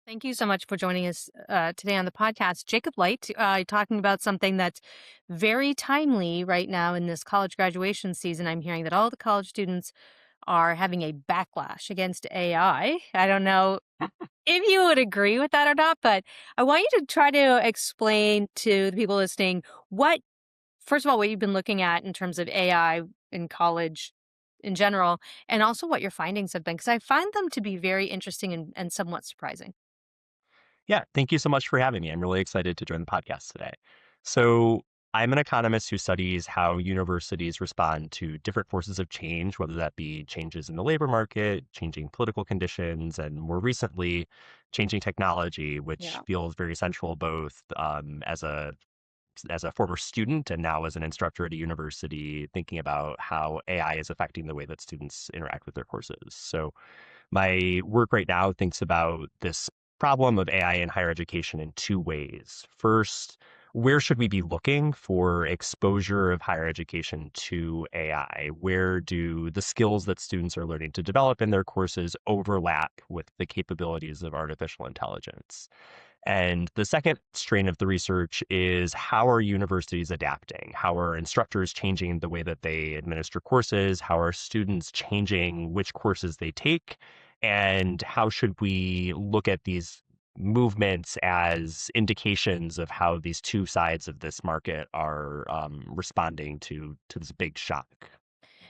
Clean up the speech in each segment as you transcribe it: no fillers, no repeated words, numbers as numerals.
Thank you so much for joining us today on the podcast. Jacob Light, talking about something that's very timely right now in this college graduation season. I'm hearing that all the college students are having a backlash against AI. I don't know if you would agree with that or not, but I want you to try to explain to the people listening first of all, what you've been looking at in terms of AI in college in general, and also what your findings have been, because I find them to be very interesting and somewhat surprising. Yeah, thank you so much for having me. I'm really excited to join the podcast today. So, I'm an economist who studies how universities respond to different forces of change, whether that be changes in the labor market, changing political conditions, and more recently, changing technology, which Yeah. feels very central both as a former student and now as an instructor at a university, thinking about how AI is affecting the way that students interact with their courses. So, my work right now thinks about this problem of AI in higher education in two ways. First, where should we be looking for exposure of higher education to AI? Where do the skills that students are learning to develop in their courses overlap with the capabilities of artificial intelligence? And the second strain of the research is how are universities adapting? How are instructors changing the way that they administer courses? How are students changing which courses they take? And how should we look at these movements as indications of how these two sides of this market are responding to this big shock?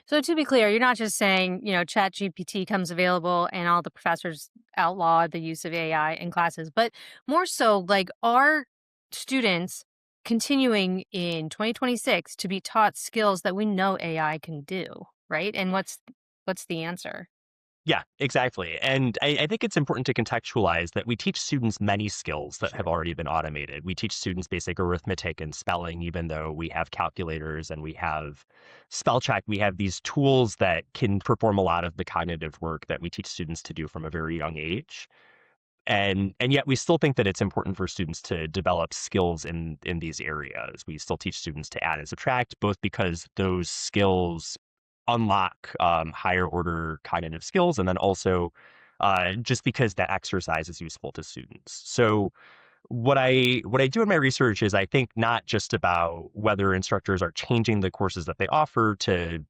So to be clear, you're not just saying, Chat GPT comes available and all the professors outlaw the use of AI in classes, but more so like are students continuing in 2026 to be taught skills that we know AI can do, right? And what's the answer? Yeah, exactly. And I think it's important to contextualize that we teach students many skills that have Sure. already been automated. We teach students basic arithmetic and spelling, even though we have calculators and we have spell check. We have these tools that can perform a lot of the cognitive work that we teach students to do from a very young age. And yet we still think that it's important for students to develop skills in these areas. We still teach students to add and subtract, both because those skills unlock higher order cognitive skills, and then also just because that exercise is useful to students. So what I do in my research is I think not just about whether instructors are changing the courses that they offer to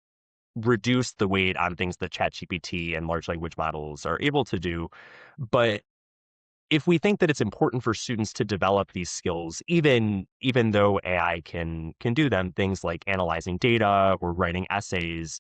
reduce the weight on things that ChatGPT and large language models are able to do, but if we think that it's important for students to develop these skills, even though AI can do them, things like analyzing data or writing essays,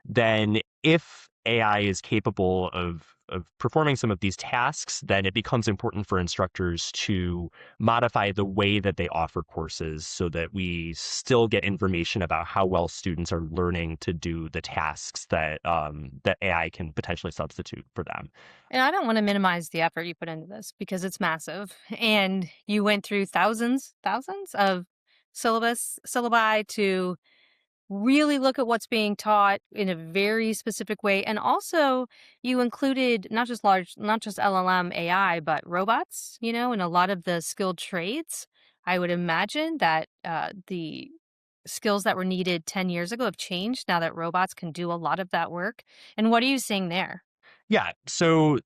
then if AI is capable of performing some of these tasks, then it becomes important for instructors to modify the way that they offer courses so that we still get information about how well students are learning to do the tasks that AI can potentially substitute for them. And I don't want to minimize the effort you put into this because it's massive. And you went through thousands of syllabi to really look at what's being taught in a very specific way. And also you included not just LLM AI, but robots, in a lot of the skilled trades. I would imagine that the skills that were needed 10 years ago have changed now that robots can do a lot of that work. And what are you seeing there? Yeah. So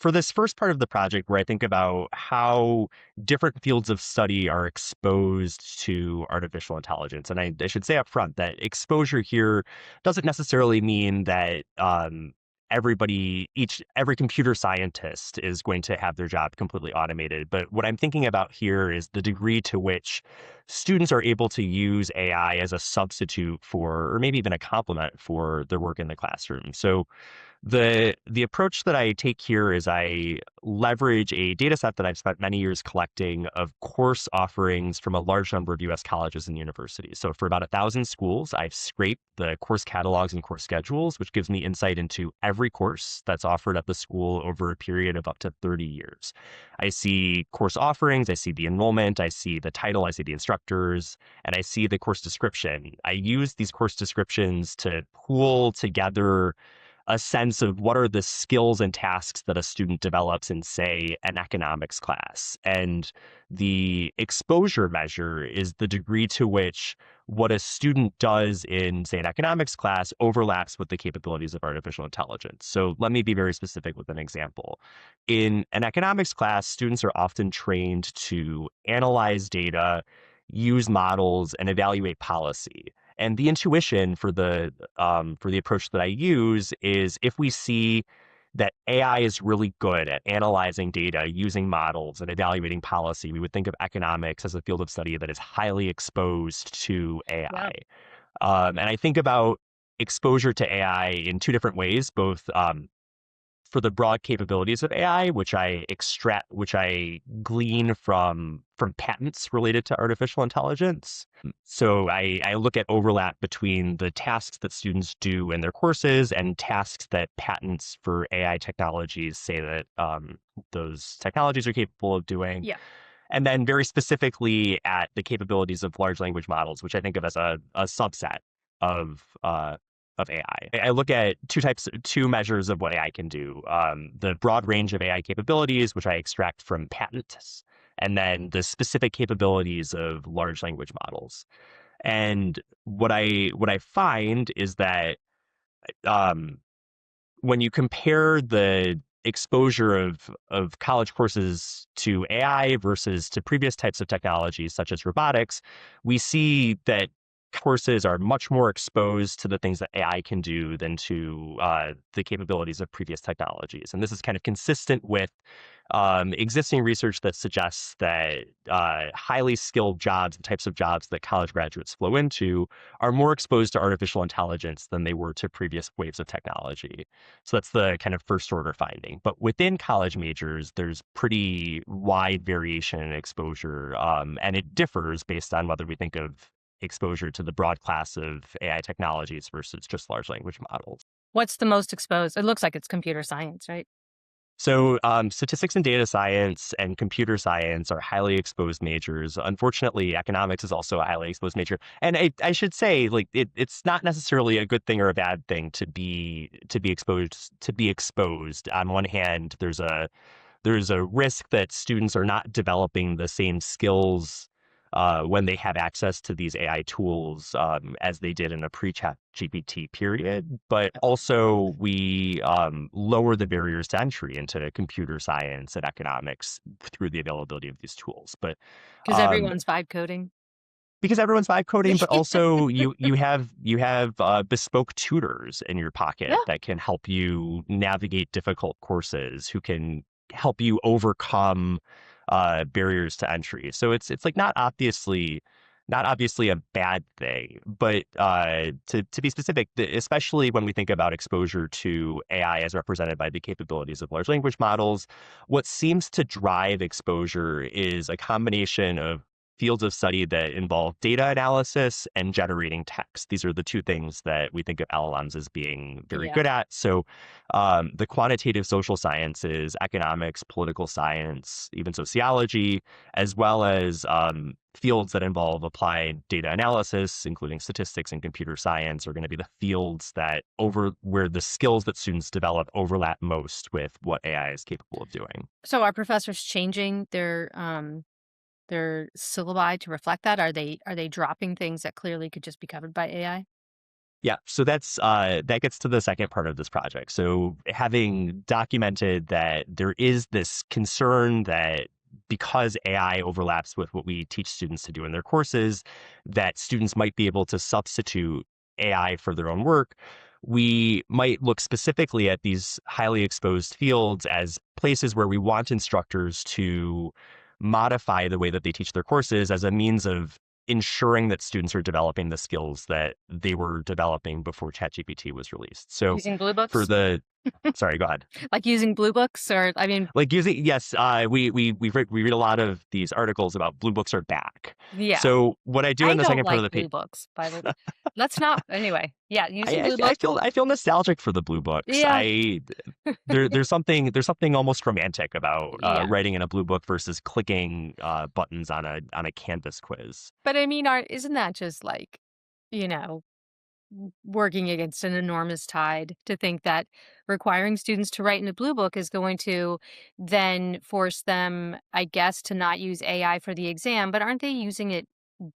for this first part of the project, where I think about how different fields of study are exposed to artificial intelligence, and I should say up front that exposure here doesn't necessarily mean that every computer scientist is going to have their job completely automated. But what I'm thinking about here is the degree to which students are able to use AI as a substitute for, or maybe even a complement for their work in the classroom. So the approach that I take here is I leverage a data set that I've spent many years collecting of course offerings from a large number of US colleges and universities. So for about 1,000 schools, I've scraped the course catalogs and course schedules, which gives me insight into every course that's offered at the school over a period of up to 30 years. I see course offerings, I see the enrollment, I see the title, I see the instructors, and I see the course description. I use these course descriptions to pool together a sense of what are the skills and tasks that a student develops in, say, an economics class. And the exposure measure is the degree to which what a student does in, say, an economics class overlaps with the capabilities of artificial intelligence. So let me be very specific with an example. In an economics class, students are often trained to analyze data, use models, and evaluate policy. And the intuition for the approach that I use is if we see that AI is really good at analyzing data, using models, and evaluating policy, we would think of economics as a field of study that is highly exposed to AI. Yep. And I think about exposure to AI in two different ways, both for the broad capabilities of AI, which I glean from patents related to artificial intelligence. So I look at overlap between the tasks that students do in their courses and tasks that patents for AI technologies say that those technologies are capable of doing. Yeah. And then very specifically at the capabilities of large language models, which I think of as a subset of AI. I look at two measures of what AI can do: the broad range of AI capabilities, which I extract from patents, and then the specific capabilities of large language models. And what I find is that um, when you compare the exposure of college courses to AI versus to previous types of technologies such as robotics, we see that courses are much more exposed to the things that AI can do than to the capabilities of previous technologies. And this is kind of consistent with existing research that suggests that highly skilled jobs, the types of jobs that college graduates flow into, are more exposed to artificial intelligence than they were to previous waves of technology. So that's the kind of first order finding. But within college majors, there's pretty wide variation in exposure, and it differs based on whether we think of exposure to the broad class of AI technologies versus just large language models. What's the most exposed? It looks like it's computer science, right? So, statistics and data science and computer science are highly exposed majors. Unfortunately, economics is also a highly exposed major. And I should say, like, it's not necessarily a good thing or a bad thing to be exposed to be exposed. On one hand, there's a risk that students are not developing the same skills when they have access to these AI tools as they did in a pre-chat GPT period. But also, we lower the barriers to entry into computer science and economics through the availability of these tools. But Because um, everyone's vibe coding. because everyone's vibe coding, but also you have bespoke tutors in your Yeah. pocket that can help you navigate difficult courses, who can help you overcome barriers to entry. So it's like not obviously a bad thing, but to be specific, especially when we think about exposure to AI as represented by the capabilities of large language models, what seems to drive exposure is a combination of fields of study that involve data analysis and generating text. These are the two things that we think of LLMs as being very Yeah. good at. So, the quantitative social sciences, economics, political science, even sociology, as well as fields that involve applied data analysis, including statistics and computer science, are going to be the fields that over where the skills that students develop overlap most with what AI is capable of doing. So are professors changing their syllabi to reflect that? Are they dropping things that clearly could just be covered by AI? Yeah, so that gets to the second part of this project. So having documented that there is this concern that because AI overlaps with what we teach students to do in their courses, that students might be able to substitute AI for their own work, we might look specifically at these highly exposed fields as places where we want instructors to modify the way that they teach their courses as a means of ensuring that students are developing the skills that they were developing before ChatGPT was released. So Using blue for books? the sorry, go ahead. Like using blue books or I mean, Like using yes, we read a lot of these articles about blue books are back. yeah. So what I do I in the don't second part like of the blue books, by the let's not anyway. Yeah, using I, blue I books. feel I feel nostalgic for the blue books. Yeah. There's something almost romantic about Yeah. writing in a blue book versus clicking buttons on a Canvas quiz. But I mean, isn't that just like, you know, working against an enormous tide to think that requiring students to write in a blue book is going to then force them, I guess, to not use AI for the exam, but aren't they using it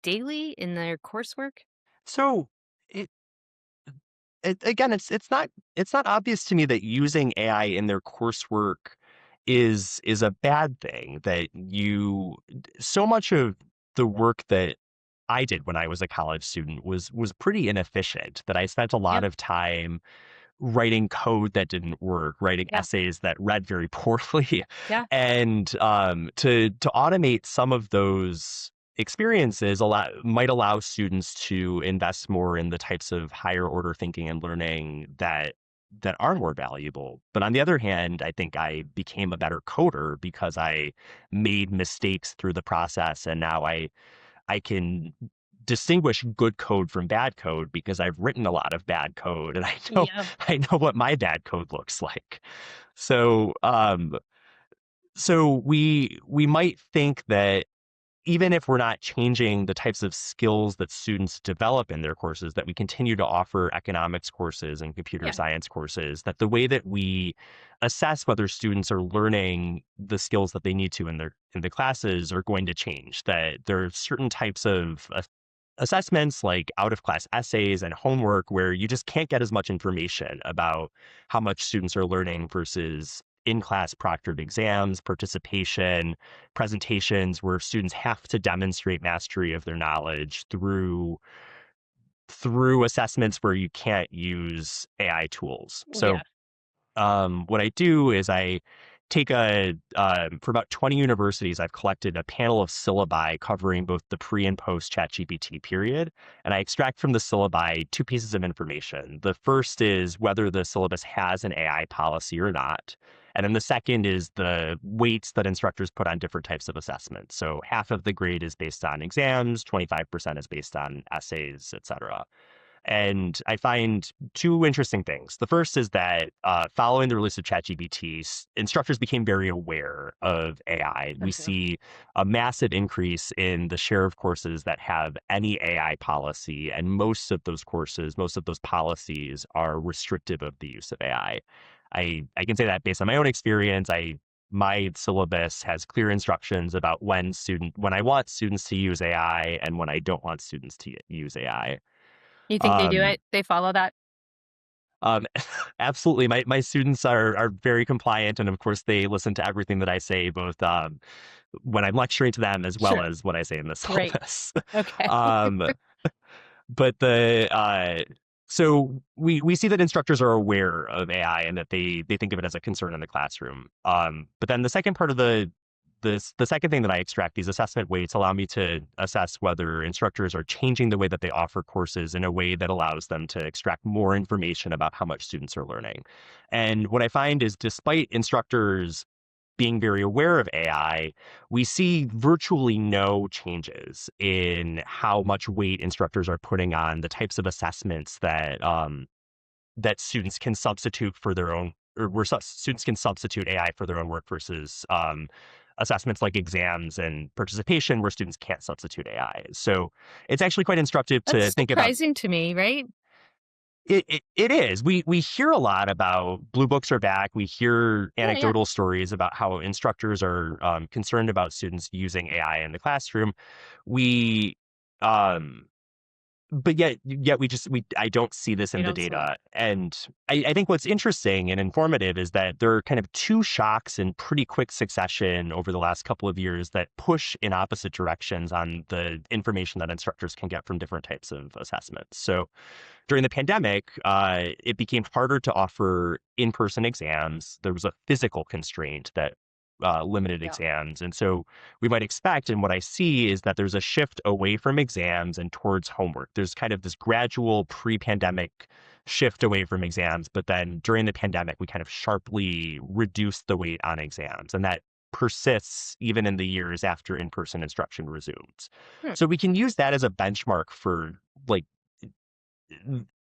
daily in their coursework? So it, again, it's not obvious to me that using AI in their coursework is a bad thing. That you so much of the work that I did when I was a college student was pretty inefficient. That I spent a lot Yep. of time writing code that didn't work, writing Yeah. essays that read very poorly, Yeah. and to automate some of those experiences might allow students to invest more in the types of higher order thinking and learning that are more valuable. But on the other hand, I think I became a better coder because I made mistakes through the process, and now I can distinguish good code from bad code because I've written a lot of bad code and I know Yeah. I know what my bad code looks like. So we might think that even if we're not changing the types of skills that students develop in their courses, that we continue to offer economics courses and computer Yeah. science courses, that the way that we assess whether students are learning the skills that they need to in the classes are going to change. That there are certain types of assessments like out of class essays and homework where you just can't get as much information about how much students are learning versus in class proctored exams, participation, presentations where students have to demonstrate mastery of their knowledge through assessments where you can't use AI tools. So Yeah. what I do is I take for about 20 universities, I've collected a panel of syllabi covering both the pre and post ChatGPT period. And I extract from the syllabi two pieces of information. The first is whether the syllabus has an AI policy or not. And then the second is the weights that instructors put on different types of assessments. So half of the grade is based on exams, 25% is based on essays, et cetera. And I find two interesting things. The first is that following the release of ChatGPT, instructors became very aware of AI. We Okay. see a massive increase in the share of courses that have any AI policy, and most of those policies are restrictive of the use of AI. I can say that based on my own experience. My syllabus has clear instructions about when I want students to use AI and when I don't want students to use AI. You think they do Um, it? They follow that? um, Absolutely. My students are very compliant, and of course, they listen to everything that I say, both when I'm lecturing to them as well Sure. as what I say in the Great. syllabus. Okay. um, but the so we see that instructors are aware of AI and that they think of it as a concern in the classroom. But then the second part of the second thing that I extract, these assessment weights allow me to assess whether instructors are changing the way that they offer courses in a way that allows them to extract more information about how much students are learning. And what I find is despite instructors being very aware of AI, we see virtually no changes in how much weight instructors are putting on the types of assessments that students can substitute for their own, or where students can substitute AI for their own work versus assessments like exams and participation where students can't substitute AI. So it's actually quite instructive to That's think about. surprising to me, right? It is. We hear a lot about blue books are back. We hear Yeah, yeah. anecdotal stories about how instructors are concerned about students using AI in the classroom. We um, but yet we I don't see this You in the don't see it. data. And I think what's interesting and informative is that there are kind of two shocks in pretty quick succession over the last couple of years that push in opposite directions on the information that instructors can get from different types of assessments. So during the pandemic, it became harder to offer in-person exams. There was a physical constraint that limited Yeah. exams. And so we might expect, and what I see is that there's a shift away from exams and towards homework. There's kind of this gradual pre-pandemic shift away from exams, but then during the pandemic, we kind of sharply reduced the weight on exams. And that persists even in the years after in-person instruction resumes. Hmm. So we can use that as a benchmark for like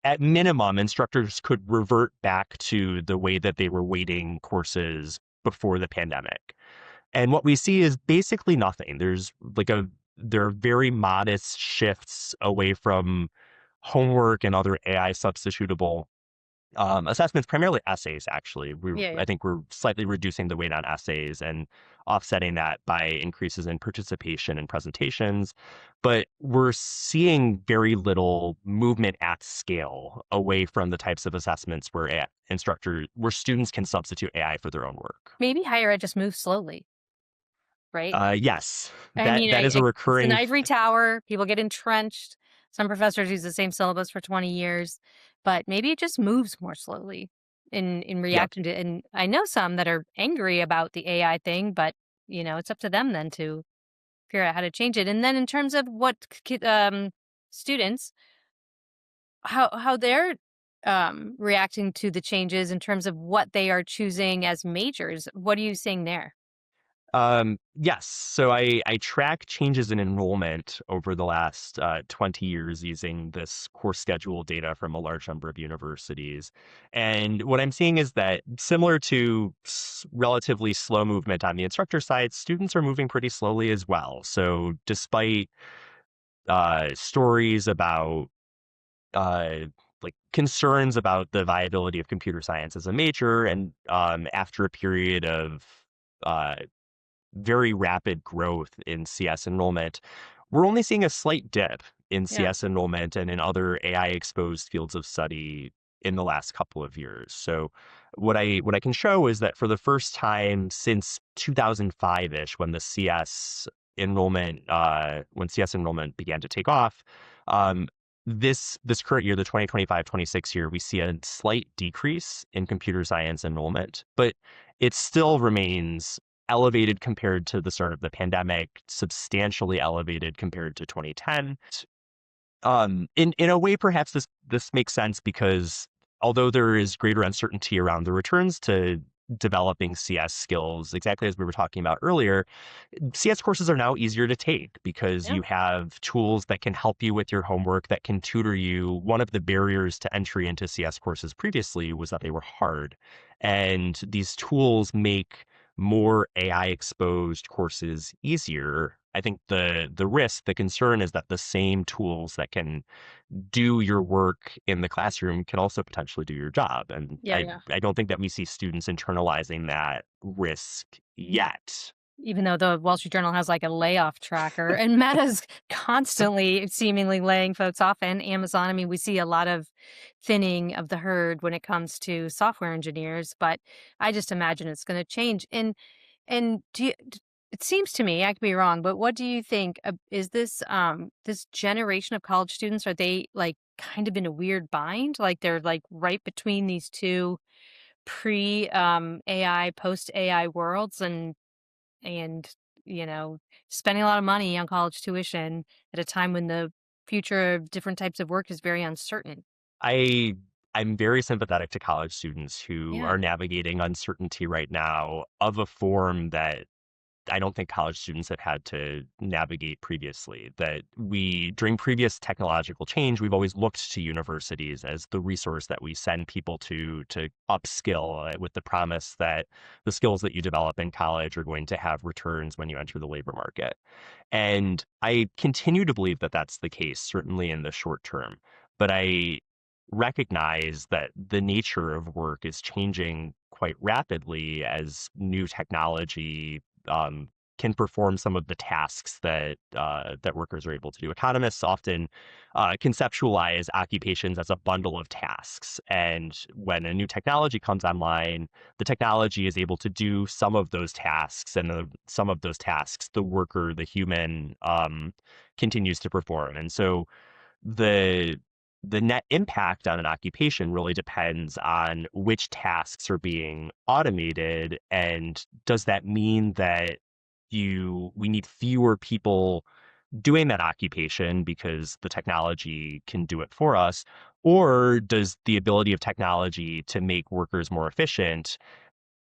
at minimum, instructors could revert back to the way that they were weighting courses before the pandemic. And what we see is basically nothing. There are very modest shifts away from homework and other AI substitutable assessments, primarily essays, actually. Yeah, I yeah. think we're slightly reducing the weight on essays and offsetting that by increases in participation and presentations. But we're seeing very little movement at scale away from the types of assessments where where students can substitute AI for their own work. Maybe higher ed just moves slowly, right? Yes, I mean, that is a it's an recurring. ivory tower. People get entrenched. Some professors use the same syllabus for 20 years, but maybe it just moves more slowly in Yep. reaction to. And I know some that are angry about the AI thing, but it's up to them then to figure out how to change it. And then in terms of what students, how they're reacting to the changes in terms of what they are choosing as majors. What are you seeing there? Yes. So I track changes in enrollment over the last 20 years using this course schedule data from a large number of universities. And what I'm seeing is that similar to relatively slow movement on the instructor side, students are moving pretty slowly as well. So despite stories about uh, like concerns about the viability of computer science as a major, and after a period of uh, very rapid growth in CS enrollment, we're only seeing a slight dip in Yeah. CS enrollment and in other AI exposed fields of study in the last couple of years. So what I can show is that for the first time since 2005-ish, when CS enrollment began to take off, um, this current year, the 2025-26 year, we see a slight decrease in computer science enrollment, but it still remains elevated compared to the start of the pandemic, substantially elevated compared to 2010. In a way, perhaps this makes sense because although there is greater uncertainty around the returns to developing CS skills, exactly as we were talking about earlier, CS courses are now easier to take because Yeah. you have tools that can help you with your homework, that can tutor you. One of the barriers to entry into CS courses previously was that they were hard. And these tools make more AI exposed courses easier. I think the concern is that the same tools that can do your work in the classroom can also potentially do your job. And Yeah, yeah. I don't think that we see students internalizing that risk yet. Even though the Wall Street Journal has like a layoff tracker and Meta's constantly seemingly laying folks off, and Amazon. I mean, we see a lot of thinning of the herd when it comes to software engineers, but I just imagine it's going to change. And it seems to me, I could be wrong, but what do you think? Is this generation of college students, are they like kind of in a weird bind? Like they're like right between these two pre AI, post AI worlds, and you know spending a lot of money on college tuition at a time when the future of different types of work is very uncertain. I I'm very sympathetic to college students who Yeah. are navigating uncertainty right now of a form that I don't think college students have had to navigate previously. That during previous technological change, we've always looked to universities as the resource that we send people to upskill with the promise that the skills that you develop in college are going to have returns when you enter the labor market. And I continue to believe that that's the case, certainly in the short term. But I recognize that the nature of work is changing quite rapidly as new technology can perform some of the tasks that workers are able to do. Economists often conceptualize occupations as a bundle of tasks, and when a new technology comes online, the technology is able to do some of those tasks, and some of those tasks the worker, the human, continues to perform. And so the the net impact on an occupation really depends on which tasks are being automated, and does that mean that we need fewer people doing that occupation because the technology can do it for us, or does the ability of technology to make workers more efficient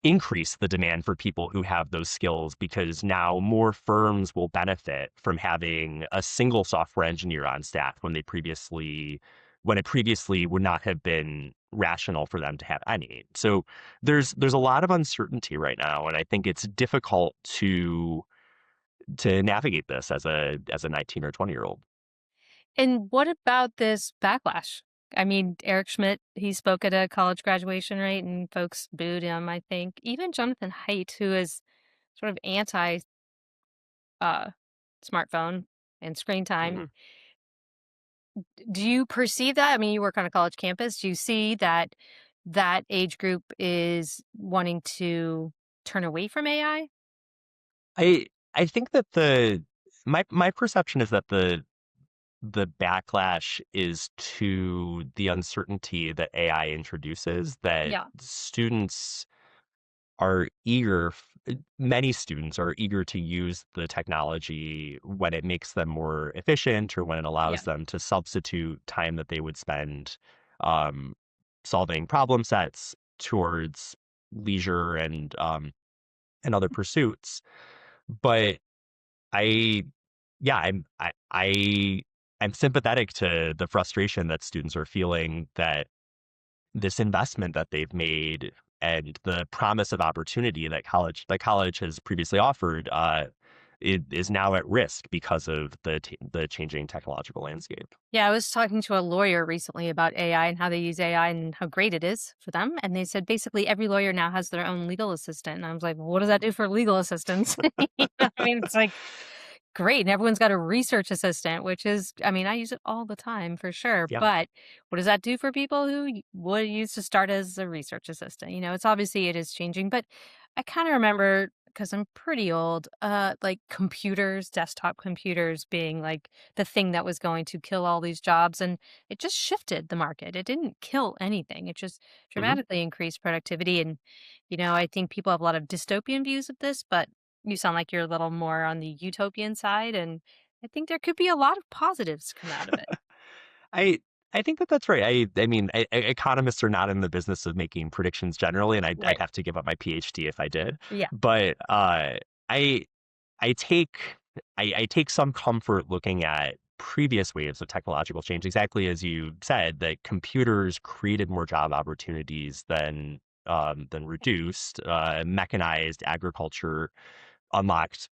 increase the demand for people who have those skills, because now more firms will benefit from having a single software engineer on staff when it previously would not have been rational for them to have any. So there's a lot of uncertainty right now, and I think it's difficult to navigate this as a 19 or 20-year-old. And what about this backlash? I mean, Eric Schmidt, he spoke at a college graduation, right? And folks booed him, I think. Even Jonathan Haidt, who is sort of anti uh, smartphone and screen time. Mhm. Do you perceive that? I mean, you work on a college campus. Do you see that that age group is wanting to turn away from AI? I think that my perception is that the backlash is to the uncertainty that AI introduces, that Yeah. students are eager, many students are eager to use the technology when it makes them more efficient or when it Yeah. allows them to substitute time that they would spend um, solving problem sets towards leisure and other pursuits. But I, yeah, I'm sympathetic to the frustration that students are feeling that this investment that they've made and the promise of opportunity that college has previously offered, it is now at risk because of the changing technological landscape. Yeah, I was talking to a lawyer recently about AI and how they use AI and how great it is for them. And they said basically every lawyer now has their own legal assistant. And I was like, well, what does that do for legal assistants? You know what I mean, it's like great. And everyone's got a research assistant, which is, I mean, I use it all the time for sure. Yeah. But what does that do for people who would used to start as a research assistant? It's obviously it is changing, but I kind of remember because I'm pretty old, like computers, desktop computers being like the thing that was going to kill all these jobs. And it just shifted the market. It didn't kill anything. It just Hmm. dramatically increased productivity. And, I think people have a lot of dystopian views of this, but you sound like you're a little more on the utopian side. And I think there could be a lot of positives come out of it. I I think that that's right. I mean, economists are not in the business of making predictions generally, and I'd Right. have to give up my PhD if I did. Yeah. But I I take I take some comfort looking at previous waves of technological change, exactly as you said, that computers created more job opportunities than reduced. Mechanized agriculture unlocked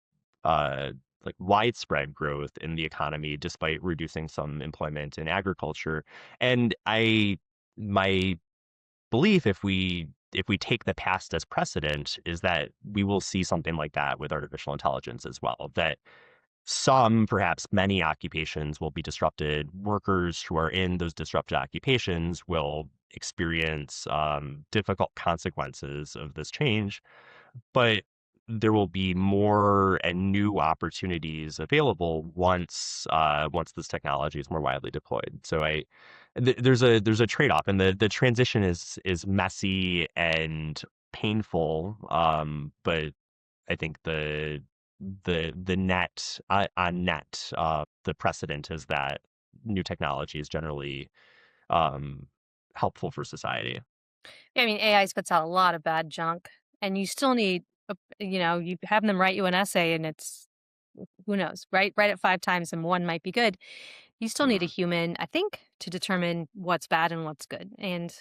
uh, like widespread growth in the economy despite reducing some employment in agriculture. And my belief, if we take the past as precedent, is that we will see something like that with artificial intelligence as well. That some, perhaps many occupations will be disrupted. Workers who are in those disrupted occupations will experience difficult consequences of this change, but there will be more and new opportunities available once this technology is more widely deployed. So there's a trade-off, and the transition is messy and painful. But I think the net on net the precedent is that new technology is generally um, helpful for society. Yeah, I mean, AI spits out a lot of bad junk, and you still need, you have them write you an essay, and it's who knows, right? Write it 5 times, and one might be good. You still need a Mhm. human, I think, to determine what's bad and what's good. And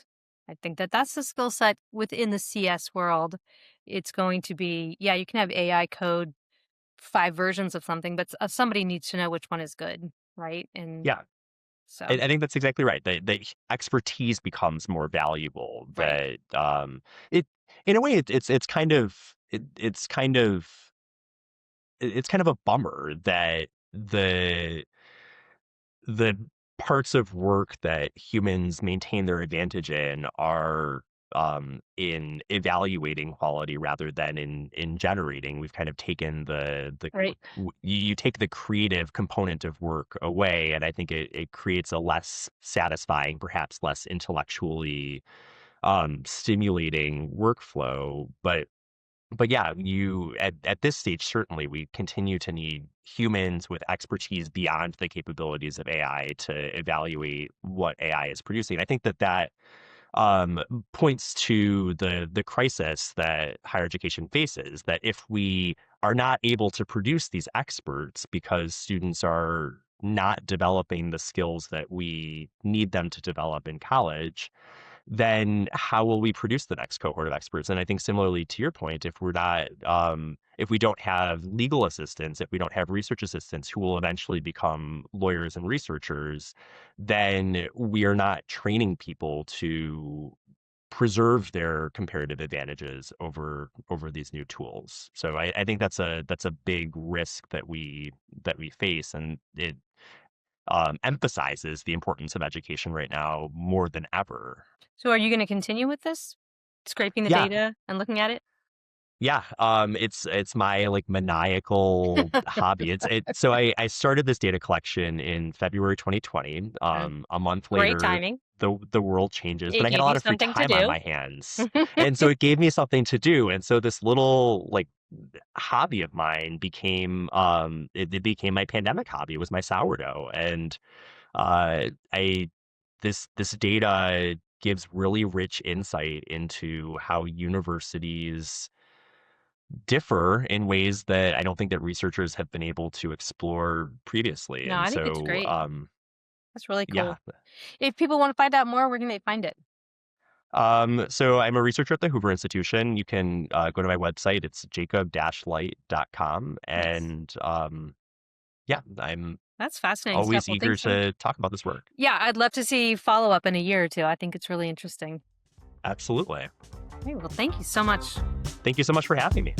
I think that that's the skill set within the CS world. It's going to be, yeah, you can have AI code 5 versions of something, but somebody needs to know which one is good, right? And Yeah, so, I think that's exactly right. The expertise becomes more valuable. right. It in a way it's kind of it's kind of a bummer that the parts of work that humans maintain their advantage in are in evaluating quality rather than in generating. We've kind of taken Right. you take the creative component of work away, and I think it creates a less satisfying, perhaps less intellectually stimulating workflow. But yeah, you at this stage, certainly we continue to need humans with expertise beyond the capabilities of AI to evaluate what AI is producing. I think that um, points to the crisis that higher education faces. That if we are not able to produce these experts because students are not developing the skills that we need them to develop in college, then how will we produce the next cohort of experts? And I think similarly to your point, if we're not, if we don't have legal assistants, if we don't have research assistants who will eventually become lawyers and researchers, then we are not training people to preserve their comparative advantages over these new tools. So I think that's a big risk that we face, and it emphasizes the importance of education right now more than ever. So are you going to continue with this? Scraping the Yeah, data and looking at it? yeah. It's my like maniacal hobby. So I started this data collection in February 2020. Uh, A month Great later, timing. the world changes, but It I had a gave lot you of free something to time on do. my hands, and so it gave me something to do. And so this little like hobby of mine became it became my pandemic hobby. It was my sourdough, and I this data gives really rich insight into how universities differ in ways that I don't think that researchers have been able to explore previously. No, And I think it's so, great. That's really yeah. cool. If people want to find out more, where can they find it? So I'm a researcher at the Hoover Institution. You can go to my website. It's jacob-light.com. Nice. And yeah, I'm That's fascinating stuff. always Well, eager thanks so much. to talk about this work. Yeah, I'd love to see follow up in a year or two. I think it's really interesting. Absolutely. Hey, well, thank you so much. Thank you so much for having me.